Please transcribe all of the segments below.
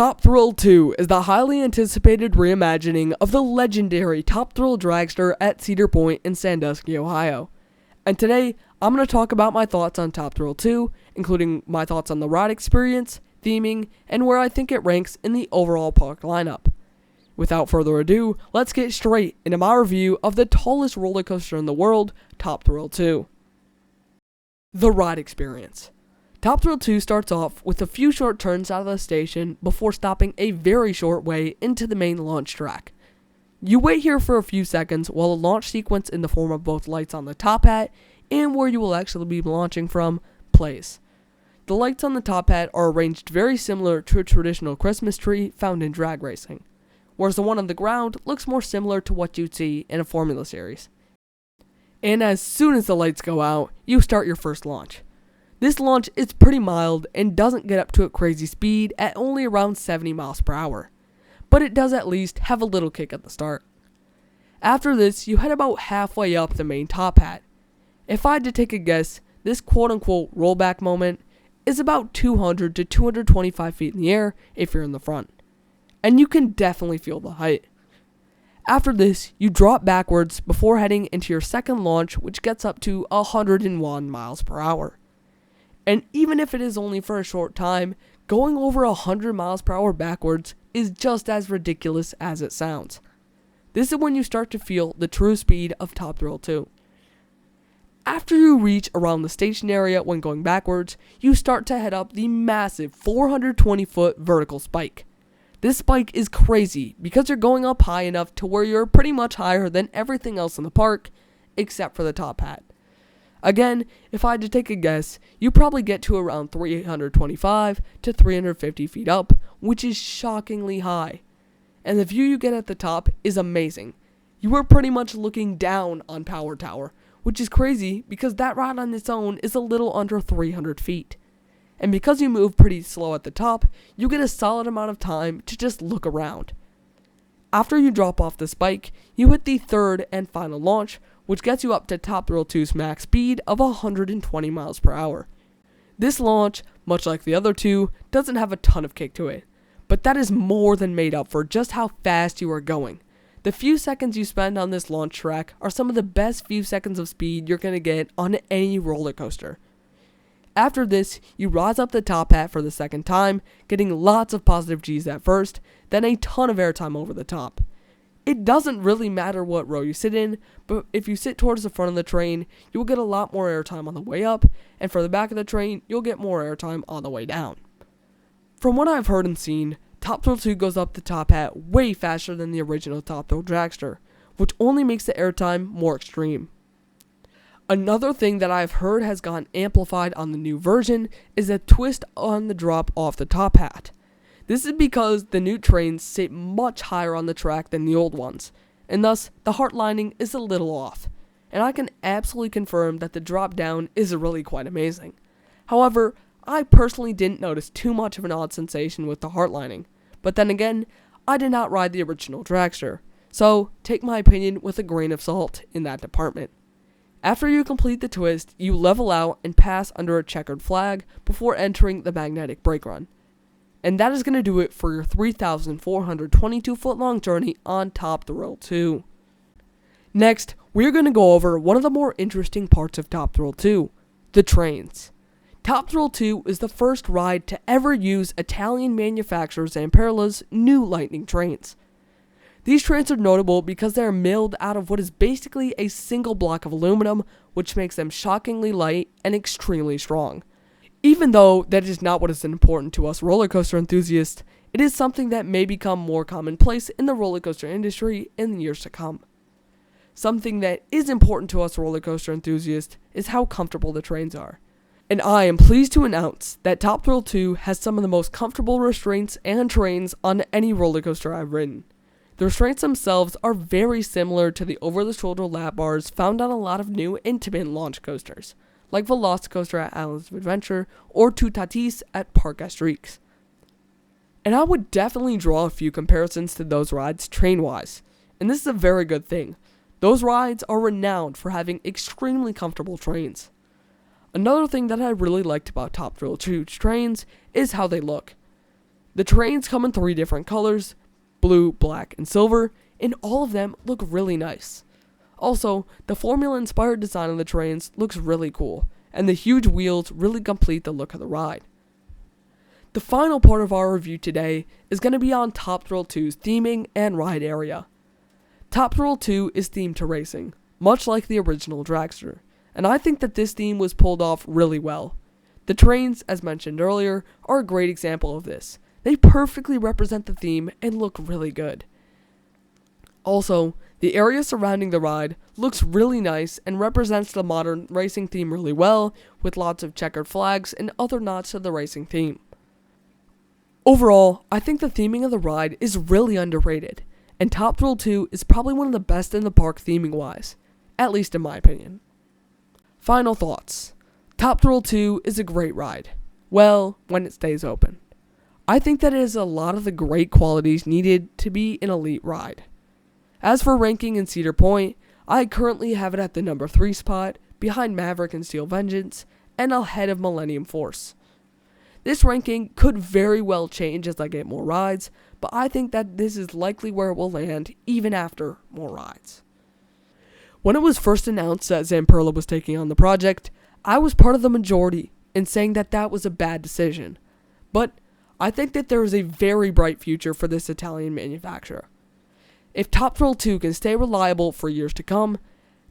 Top Thrill 2 is the highly anticipated reimagining of the legendary Top Thrill dragster at Cedar Point in Sandusky, Ohio. And today, I'm going to talk about my thoughts on Top Thrill 2, including my thoughts on the ride experience, theming, and where I think it ranks in the overall park lineup. Without further ado, let's get straight into my review of the tallest roller coaster in the world, Top Thrill 2. The ride experience. Top Thrill 2 starts off with a few short turns out of the station before stopping a very short way into the main launch track. You wait here for a few seconds while a launch sequence in the form of both lights on the top hat and where you will actually be launching from plays. The lights on the top hat are arranged very similar to a traditional Christmas tree found in drag racing, whereas the one on the ground looks more similar to what you'd see in a Formula series. And as soon as the lights go out, you start your first launch. This launch is pretty mild and doesn't get up to a crazy speed at only around 70 miles per hour, but it does at least have a little kick at the start. After this, you head about halfway up the main top hat. If I had to take a guess, this quote-unquote rollback moment is about 200 to 225 feet in the air if you're in the front, and you can definitely feel the height. After this, you drop backwards before heading into your second launch, which gets up to 101 miles per hour. And even if it is only for a short time, going over 100 miles per hour backwards is just as ridiculous as it sounds. This is when you start to feel the true speed of Top Thrill 2. After you reach around the station area when going backwards, you start to head up the massive 420-foot vertical spike. This spike is crazy because you're going up high enough to where you're pretty much higher than everything else in the park, except for the top hat. Again, if I had to take a guess, you probably get to around 325 to 350 feet up, which is shockingly high. And the view you get at the top is amazing. You are pretty much looking down on Power Tower, which is crazy because that ride on its own is a little under 300 feet. And because you move pretty slow at the top, you get a solid amount of time to just look around. After you drop off the spike, you hit the third and final launch, which gets you up to Top Thrill 2's max speed of 120 miles per hour. This launch, much like the other two, doesn't have a ton of kick to it, but that is more than made up for just how fast you are going. The few seconds you spend on this launch track are some of the best few seconds of speed you're going to get on any roller coaster. After this, you rise up the top hat for the second time, getting lots of positive G's at first, then a ton of airtime over the top. It doesn't really matter what row you sit in, but if you sit towards the front of the train, you'll get a lot more airtime on the way up, and for the back of the train, you'll get more airtime on the way down. From what I've heard and seen, Top Thrill 2 goes up the top hat way faster than the original Top Thrill dragster, which only makes the airtime more extreme. Another thing that I've heard has gotten amplified on the new version is a twist on the drop off the top hat. This is because the new trains sit much higher on the track than the old ones, and thus the heart lining is a little off, and I can absolutely confirm that the drop down is really quite amazing. However, I personally didn't notice too much of an odd sensation with the heart lining, but then again, I did not ride the original dragster, so take my opinion with a grain of salt in that department. After you complete the twist, you level out and pass under a checkered flag before entering the magnetic brake run. And that is going to do it for your 3,422 foot long journey on Top Thrill 2. Next, we're going to go over one of the more interesting parts of Top Thrill 2, the trains. Top Thrill 2 is the first ride to ever use Italian manufacturer Zamperla's new Lightning trains. These trains are notable because they are milled out of what is basically a single block of aluminum, which makes them shockingly light and extremely strong. Even though that is not what is important to us roller coaster enthusiasts, it is something that may become more commonplace in the roller coaster industry in the years to come. Something that is important to us roller coaster enthusiasts is how comfortable the trains are. And I am pleased to announce that Top Thrill 2 has some of the most comfortable restraints and trains on any roller coaster I've ridden. The restraints themselves are very similar to the over-the-shoulder lap bars found on a lot of new intimate launch coasters, like Velocicoaster at Islands of Adventure or Two Tatis at Parc Asterix. And I would definitely draw a few comparisons to those rides train-wise, and this is a very good thing. Those rides are renowned for having extremely comfortable trains. Another thing that I really liked about Top Thrill 2's trains is how they look. The trains come in 3 different colors, blue, black, and silver, and all of them look really nice. Also, the formula-inspired design of the trains looks really cool, and the huge wheels really complete the look of the ride. The final part of our review today is going to be on Top Thrill 2's theming and ride area. Top Thrill 2 is themed to racing, much like the original dragster, and I think that this theme was pulled off really well. The trains, as mentioned earlier, are a great example of this. They perfectly represent the theme and look really good. Also, the area surrounding the ride looks really nice and represents the modern racing theme really well, with lots of checkered flags and other nods to the racing theme. Overall, I think the theming of the ride is really underrated, and Top Thrill 2 is probably one of the best in the park theming wise, at least in my opinion. Final thoughts. Top Thrill 2 is a great ride. Well, when it stays open. I think that it has a lot of the great qualities needed to be an elite ride. As for ranking in Cedar Point, I currently have it at the number 3 spot, behind Maverick and Steel Vengeance, and ahead of Millennium Force. This ranking could very well change as I get more rides, but I think that this is likely where it will land even after more rides. When it was first announced that Zamperla was taking on the project, I was part of the majority in saying that that was a bad decision. But I think that there is a very bright future for this Italian manufacturer. If Top Thrill 2 can stay reliable for years to come,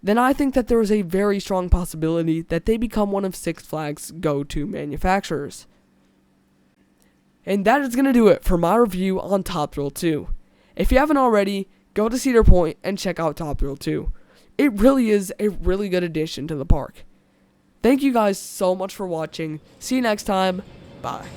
then I think that there is a very strong possibility that they become one of Six Flags' go-to manufacturers. And that is going to do it for my review on Top Thrill 2. If you haven't already, go to Cedar Point and check out Top Thrill 2. It really is a really good addition to the park. Thank you guys so much for watching. See you next time. Bye.